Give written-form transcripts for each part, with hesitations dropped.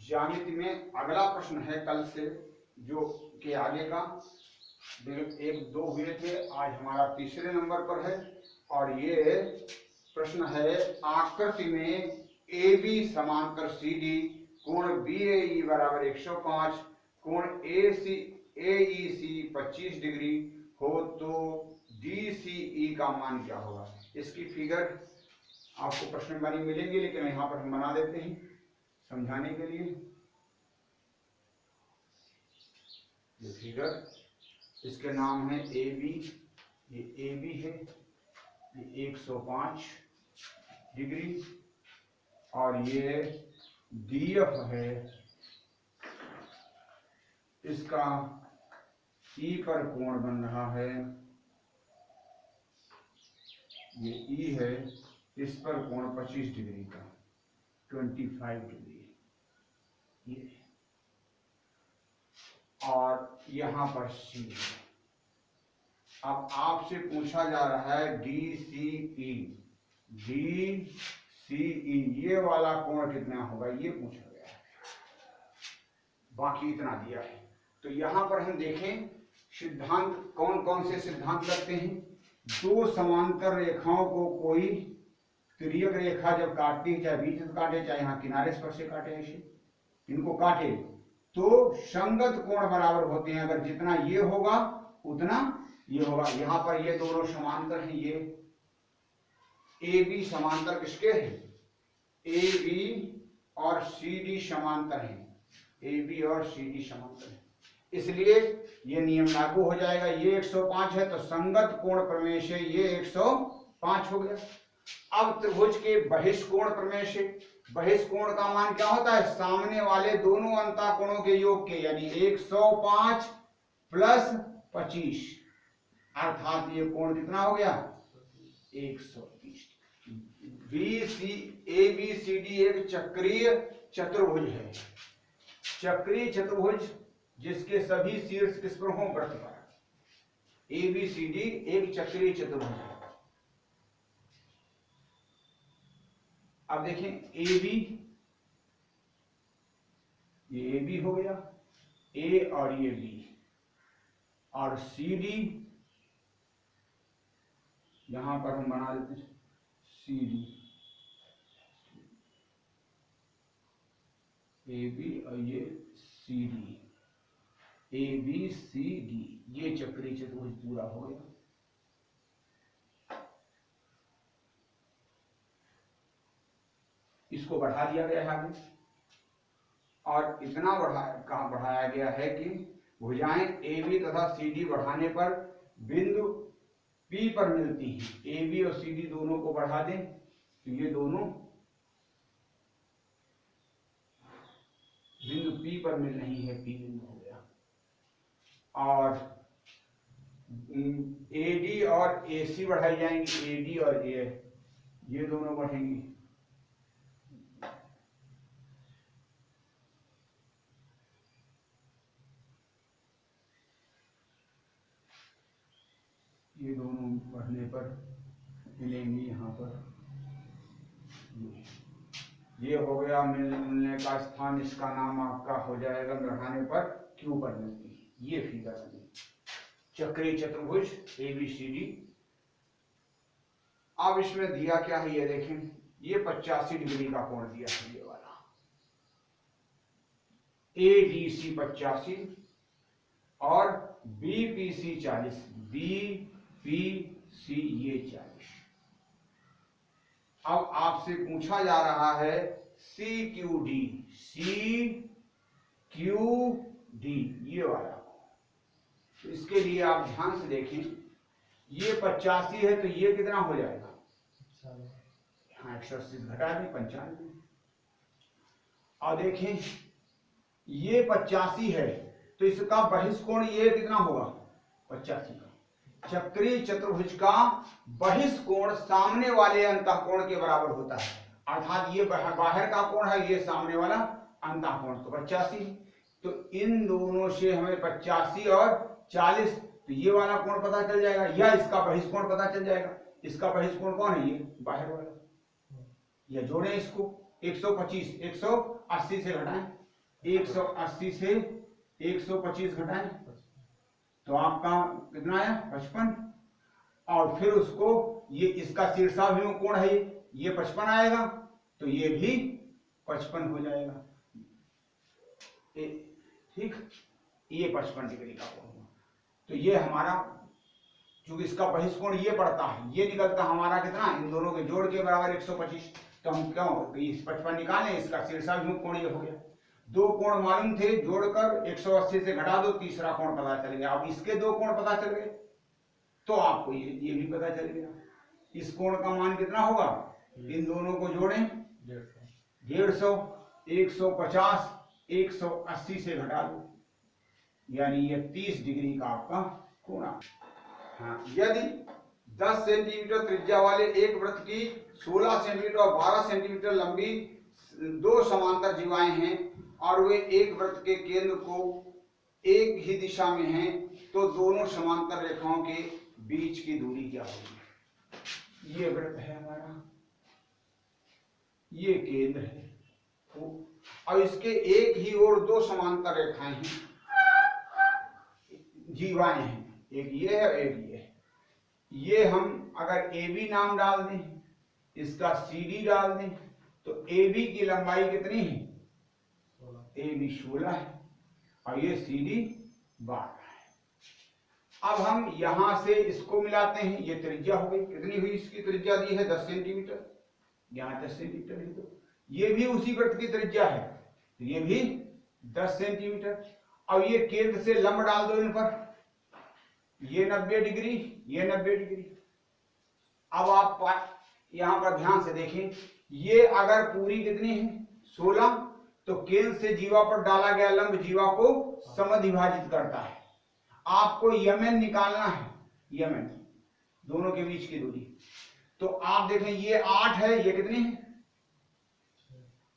ज्यामिति में अगला प्रश्न है कल से जो के आगे का, एक दो हुए थे, आज हमारा तीसरे नंबर पर है। और ये प्रश्न है, आकृति में ए बी समांतर सी डी, कोण बी ए ई बराबर 105, कोण ए ई सी 25 डिग्री हो तो डी सी ई का मान क्या होगा। इसकी फिगर आपको प्रश्न बनी मिलेंगे, लेकिन यहाँ पर हम बना देते हैं समझाने के लिए। ये फिगर, इसके नाम है ए बी, ये ए बी है, ये 105 डिग्री, और ये डी एफ है, इसका ई पर कोण बन रहा है, ये ई है, इस पर कोण 25 डिग्री का, 25 डिग्री ये, और यहां पर सी है। अब आपसे पूछा जा रहा है डी सी ई, ये वाला कोण कितना होगा, ये पूछा गया है, बाकी इतना दिया है। तो यहां पर हम देखें सिद्धांत, कौन कौन से सिद्धांत लगते हैं। दो समांतर रेखाओं को कोई तिर्यक रेखा जब काटती है, चाहे बीच से काटे चाहे यहाँ किनारे स्पर्श से काटे, ऐसे इनको काटे तो संगत कोण बराबर होते हैं। अगर जितना ये होगा उतना ये होगा। यहाँ पर ये दोनों समांतर हैं, ये ए बी समांतर किसके हैं, ए बी और सी डी समांतर हैं, ए बी और सी डी समांतर हैं, इसलिए ये नियम लागू हो जाएगा। ये 105 है तो संगत कोण प्रमेय से ये 105 हो गया। अब त्रिभुज के बहिष्कोण प्रमेय से, बहिष्कोण का मान क्या होता है, सामने वाले दोनों अंतःकोणों के योग के, यानी 105 प्लस 25, अर्थात ये कोण कितना हो गया 130। ए बी सी डी एक चक्रीय चतुर्भुज है, चक्रीय चतुर्भुज जिसके सभी शीर्ष किस पर हों, वृत्त पर। ए बी सी डी एक चक्रीय चतुर्भुज है। अब देखें ए बी, ये ए बी हो गया, ए और ये बी, और सी डी यहां पर हम बना देते हैं सी डी, ए बी और ये C D, A B C D, ये चक्रीय चतुर्भुज पूरा हो गया। इसको बढ़ा दिया गया है आगे, और इतना बढ़ाया गया है कि भुजाएं ए बी तथा सी डी बढ़ाने पर बिंदु पी पर मिलती हैं। ए बी और सी डी दोनों को बढ़ा दें तो ये दोनों बिंदु पी पर मिल रही है, पी बिंदु हो गया। और ए डी और ए सी बढ़ाई जाएंगी, ए डी और ए, ये दोनों बढ़ेंगी। ये दोनों बढ़ने पर मिलेंगी यहाँ पर, ये हो गया मिलने का स्थान, इसका नाम आपका हो जाएगा बढ़ाने पर क्यू पर मिलती है। ये फिगर बनी चक्रीय चतुर्भुज ए बी सी डी। अब इसमें दिया क्या है ये देखें, ये 85 डिग्री का कोण दिया है, ये वाला ए डी सी 85 और B P C 40, B P C ये 40। अब आपसे पूछा जा रहा है C Q D, C Q D ये वाला। तो इसके लिए आप ध्यान से देखें, ये 85 है तो ये कितना हो जाएगा, हाँ 180 घटा दें 95। और देखें ये 85 है तो इसका बहिष्कोण ये कितना होगा 85 का। चक्रीय चतुर्भुज का बहिष्कोण सामने वाले अंतःकोण के बराबर होता है, अर्थात ये बाहर का कोण है, ये सामने वाला अंतःकोण, तो 85। तो इन दोनों से हमें 85 और 40, तो ये वाला कोण पता चल जाएगा, या इसका बहिष्कोण पता चल जाएगा। इसका बहिष्कोण कौन है, ये बाहर वाला, या जोड़ें इसको 125, 180 से घटाएं 180 से 125 घटाएं तो आपका कितना आया 55, और फिर उसको ये इसका शीर्षाभिमुख कोण है ये 55 आएगा, तो ये भी 55 हो जाएगा। ठीक, ये 55 डिग्री का कोण हुआ। तो ये हमारा, क्योंकि इसका बहिष्कोण ये पड़ता है, ये निकलता हमारा कितना, इन दोनों के जोड़ के बराबर 125, तो हम क्यों 55 निकालें, इसका शीर्षाभिमुख कोण ये हो गया। दो कोण मालूम थे, जोड़कर 180 से घटा दो, तीसरा कोण पता चल गया। अब इसके दो कोण पता चल गए तो आपको ये भी पता चल गया। इस कोण का मान कितना होगा, इन दोनों को जोड़ें 150, 150, 180 से घटा दो, यानी ये 30 डिग्री का आपका कोण। हाँ, यदि 10 सेंटीमीटर त्रिज्या वाले एक वृत्त की 16 सेंटीमीटर और 12 सेंटीमीटर लंबी दो समांतर जीवाएं हैं और वे एक वृत्त के केंद्र को एक ही दिशा में हैं, तो दोनों समांतर रेखाओं के बीच की दूरी क्या होगी। ये वृत्त है हमारा, ये केंद्र है, और इसके एक ही ओर दो समांतर रेखाएं हैं, जीवाएं हैं, एक ये है एक ये है। ये हम अगर AB नाम डाल दें, इसका CD डाल दें, तो AB की लंबाई कितनी है, AB 16 है और ये CD 12 है। अब हम यहां से इसको मिलाते हैं, ये त्रिज्या हो गई, कितनी हुई, इसकी त्रिज्या दी है 10 सेंटीमीटर, यहाँ 10 सेंटीमीटर है, तो ये भी उसी वृत्त की त्रिज्या है, तो ये भी 10 सेंटीमीटर। अब ये केंद्र से लंब डाल दो इन पर, ये 90 डिग्री, ये 90 डिग्री। अब आप यहां पर ध्यान से देखें, ये अगर पूरी कितनी है 16, तो केंद्र से जीवा पर डाला गया लंब जीवा को समद्विभाजित करता है। आपको यमन निकालना है, यमन दोनों के बीच की दूरी। तो आप देखें ये 8 है, ये कितनी है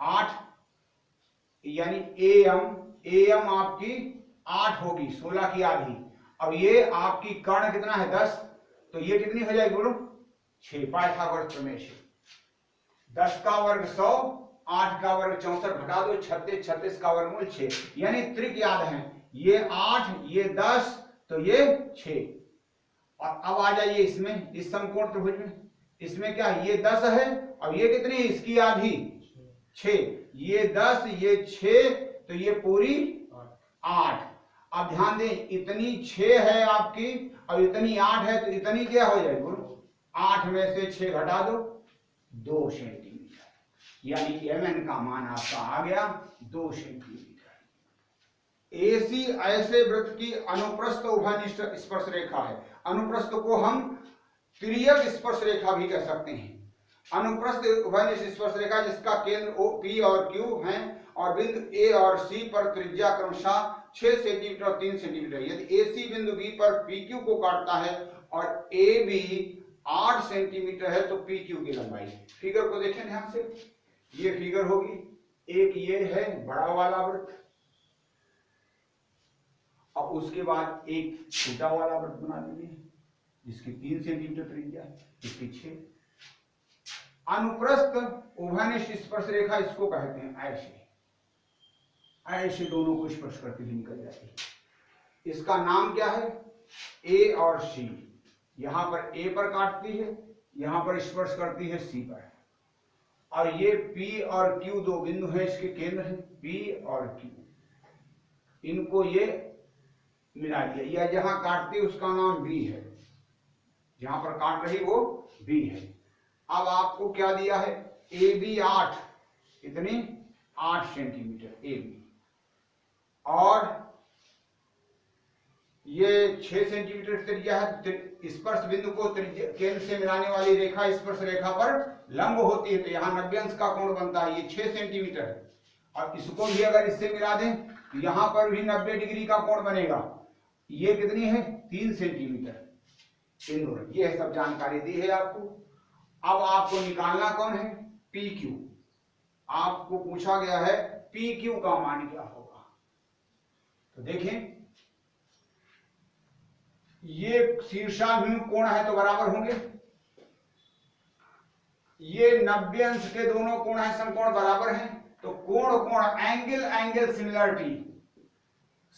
8, यानी AM आपकी 8 होगी, 16 की आधी। अब ये आपकी कर्ण कितना है 10, तो ये कितनी हो जाएगी बोलो 6, पाइथागोरस प्रमेय से 10 का वर्ग 100, 8 का वर्ग 64, घटा दो 36, 36 का वर्गमूल 6, यानी त्रिक याद है, ये 8, ये 10, तो ये 6। और अब आ जाइए इसमें, इस समकोण त्रिभुज में, इसमें क्या है, ये 10 है और ये कितनी है, इसकी आधी 6, ये 10, ये 6, तो ये पूरी 8। अब ध्यान दें, इतनी 6 है आपकी और इतनी 8 है, तो इतनी क्या हो जाएगी बोलो, 8 में से 6 घटा दो 2 सेंटीमीटर, यानी MN का मान आपका आ गया 2 सेंटीमीटर। AC ऐसे वृत्त की अनुप्रस्थ उभयनिष्ठ स्पर्श रेखा है। अनुप्रस्थ को हम तिर्यक स्पर्श रेखा भी कह सकते हैं। अनुप्रस्थ उभयनिष्ठ स्पर्श रेखा जिसका केंद्र P और Q हैं और बिंदु A और C पर त्रिज्या क्रमशः 6 सेंटीमीटर और 3 सेंटीमीटर। यदि AC बिंदु B पर PQ को काटता है और AB 8 सेंटीमीटर है, तो PQ की लंबाई। फिगर को देखें ध्यान से, ये फिगर होगी, एक ये है बड़ा वाला वृत्त और उसके बाद एक छोटा वाला वृत्त बना देंगे जिसकी 3 सेंटीमीटर त्रिज्या है, इसकी 6। अनुप्रस्थ उभयनिष्ठ स्पर्श रेखा इसको कहते हैं, ऐसे ऐसे दोनों को स्पर्श करती हुई निकल जाती है। इसका नाम क्या है, A और C। यहां पर A पर काटती है, यहां पर स्पर्श करती है C पर, और ये P और Q दो बिंदु हैं, इसके केंद्र हैं P और Q, इनको ये मिला दिया। या जहां काटती है उसका नाम B है, जहां पर काट रही वो B है। अब आपको क्या दिया है, AB 8, इतनी 8 सेंटीमीटर AB, और ये 6 सेंटीमीटर त्रिज्या है। स्पर्श बिंदु को केंद्र से मिलाने वाली रेखा स्पर्श रेखा पर लंब होती है, तो यहाँ 90 अंश का कोण बनता है, ये 6 सेंटीमीटर है। और इसको भी अगर इससे मिला दें तो यहाँ पर भी 90 डिग्री का कोण बनेगा। ये कितनी है 3 सेंटीमीटर। इन दोनों ये सब जानकारी दी है आपको। अब आपको निकालना कौन है, PQ। आपको पूछा गया है PQ का मान क्या होगा। तो देखें, ये शीर्षाभिमुख कोण है तो बराबर होंगे, ये 90 अंश के दोनों कोण है समकोण बराबर हैं, तो कोण कोण, एंगल एंगल सिमिलरिटी,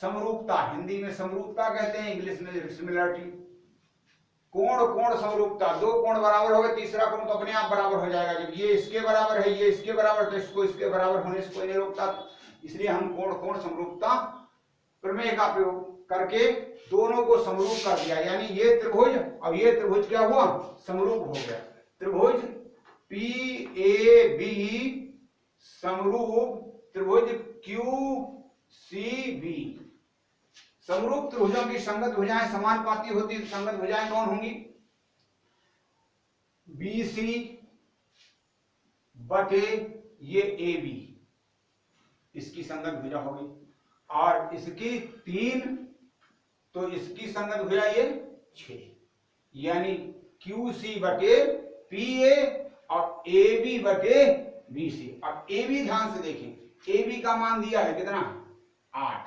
समरूपता, हिंदी में समरूपता कहते हैं, इंग्लिश में सिमिलरिटी। कोण कोण समरूपता, दो कोण बराबर हो गए, तीसरा कोण तो अपने आप बराबर हो जाएगा। जब ये इसके बराबर है, ये इसके बराबर, तो इसको इसके बराबर होने से कोई नहीं रोकता। इसलिए हम कोण कोण समरूपता प्रमेय का प्रयोग करके दोनों को समरूप कर दिया, यानी ये त्रिभुज और ये त्रिभुज क्या हुआ, समरूप हो गया। त्रिभुज PAB समरूप त्रिभुज QCB। समरूप त्रिभुजों की संगत भुजाएं समानुपाती होती, संगत भुजाएं कौन होंगी, BC बटे ये AB, इसकी संगत भुजा होगी। और इसकी 3, तो इसकी संगत भुजा ये 6, यानी QC बटे PA और AB बटे BC। अब AB ध्यान से देखें, AB का मान दिया है कितना, 8,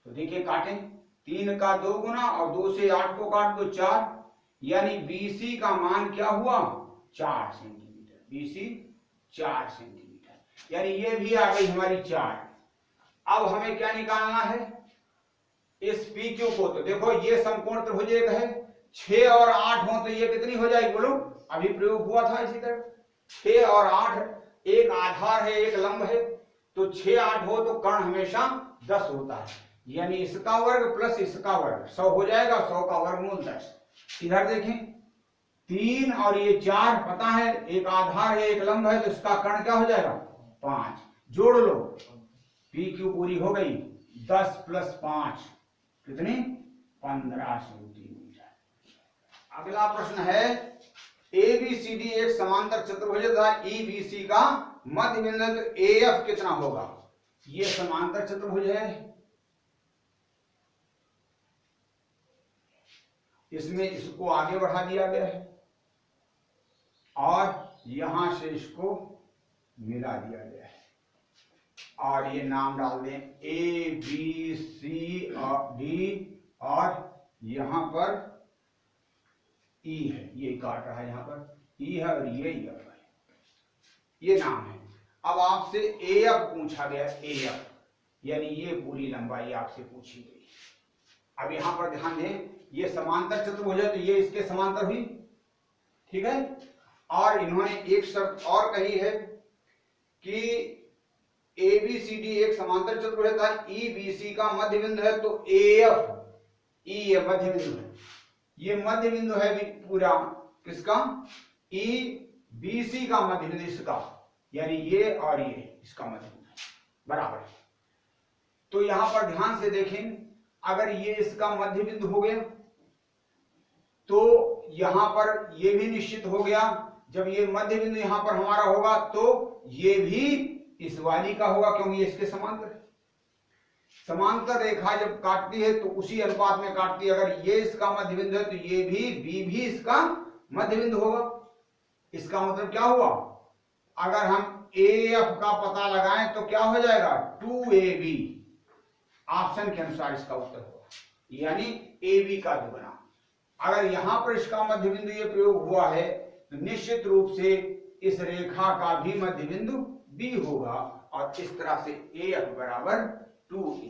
तो देखिए काटें, 3 का 2 गुना और 2 से 8 को काट दो 4, यानी BC का मान क्या हुआ, 4 सेंटीमीटर। BC 4 सेंटीमीटर, यानी ये भी आ गई हमारी 4। अब हमें क्या निकालना है, इस PQ को। तो देखो ये समकोण त्रिभुज एक है, 6 और 8 हो तो ये कितनी हो जाएगी बोलो, अभी प्रयोग हुआ था इसी तरह। 6 और 8, एक आधार है एक लंब है, तो 6 8 हो तो कर्ण हमेशा 10 होता है, यानी इसका वर्ग प्लस इसका वर्ग 100 हो जाएगा, 100 का वर्गमूल 10। इधर देखें 3 और ये 4 पता है, एक आधार है एक लंब है, तो इसका कर्ण क्या हो जाएगा 5, जोड़ लो, PQ पूरी हो गई, 10 प्लस 5 कितनी, 15 सेंटीमीटर। अगला प्रश्न है, ABCD एक समांतर चतुर्भुज था, EBC का मध्य बिंदु AF कितना होगा। ये समांतर चतुर्भुज है, इसमें इसको आगे बढ़ा दिया गया है और यहां से इसको मिला दिया गया है, और ये नाम डाल दें ABCD, और यहां पर E है, ये काट रहा है, यहाँ पर E है और ये F है, ये नाम है। अब आपसे AF पूछा गया, AF यानी ये पूरी लंबाई आपसे पूछी गई। अब यहां पर ध्यान दें, ये समांतर चतुर्भुज है तो ये इसके समांतर हुई, ठीक है। और इन्होंने एक शर्त और कही है कि ABCD एक समांतर चतुर्भुज था, EBC का मध्य बिंदु है, तो AF, E मध्य बिंदु है, ये मध्य बिंदु है भी पूरा किसका, EBC का मध्य बिंदु इसका, यानी ये और ये इसका मध्य बिंदु बराबर है। तो यहां पर ध्यान से देखें, अगर ये इसका मध्य बिंदु हो गया तो यहां पर ये भी निश्चित हो गया, जब ये मध्य बिंदु यहां पर हमारा होगा तो ये भी इस वाली का होगा, क्योंकि ये इसके समांतर है। समांतर रेखा जब काटती है तो उसी अनुपात में काटती है, अगर ये इसका मध्य बिंदु है तो ये भी B भी इसका मध्य बिंदु होगा। इसका मतलब क्या हुआ, अगर हम AF का पता लगाएं तो क्या हो जाएगा, 2AB, ऑप्शन के अनुसार इसका उत्तर होगा, यानी AB का दुगना। अगर यहां पर इसका मध्य बिंदु ये प्रयोग हुआ है तो निश्चित रूप से इस रेखा का भी मध्य बिंदु B होगा, और इस तरह से AF बराबर 2A।